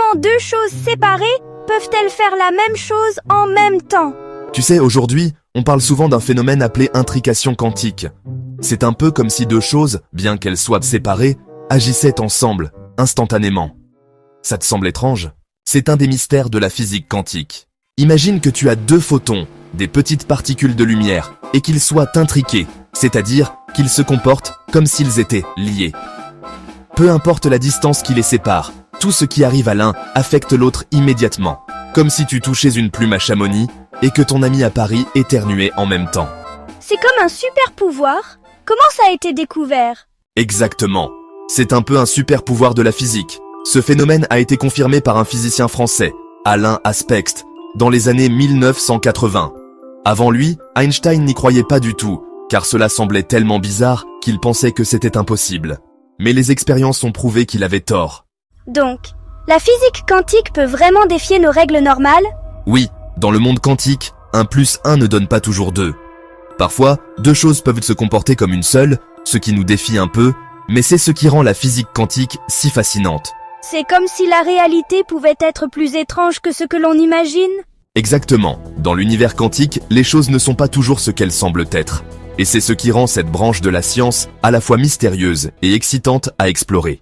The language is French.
Comment deux choses séparées peuvent-elles faire la même chose en même temps? Tu sais, aujourd'hui, on parle souvent d'un phénomène appelé intrication quantique. C'est un peu comme si deux choses, bien qu'elles soient séparées, agissaient ensemble, instantanément. Ça te semble étrange? C'est un des mystères de la physique quantique. Imagine que tu as deux photons, des petites particules de lumière, et qu'ils soient intriqués, c'est-à-dire qu'ils se comportent comme s'ils étaient liés. Peu importe la distance qui les sépare, tout ce qui arrive à l'un affecte l'autre immédiatement, comme si tu touchais une plume à Chamonix et que ton ami à Paris éternuait en même temps. C'est comme un super pouvoir. Comment ça a été découvert? Exactement. C'est un peu un super pouvoir de la physique. Ce phénomène a été confirmé par un physicien français, Alain Aspect, dans les années 1980. Avant lui, Einstein n'y croyait pas du tout, car cela semblait tellement bizarre qu'il pensait que c'était impossible. Mais les expériences ont prouvé qu'il avait tort. Donc, la physique quantique peut vraiment défier nos règles normales? Oui, dans le monde quantique, 1 + 1 ne donne pas toujours 2. Parfois, deux choses peuvent se comporter comme une seule, ce qui nous défie un peu, mais c'est ce qui rend la physique quantique si fascinante. C'est comme si la réalité pouvait être plus étrange que ce que l'on imagine? Exactement. Dans l'univers quantique, les choses ne sont pas toujours ce qu'elles semblent être. Et c'est ce qui rend cette branche de la science à la fois mystérieuse et excitante à explorer.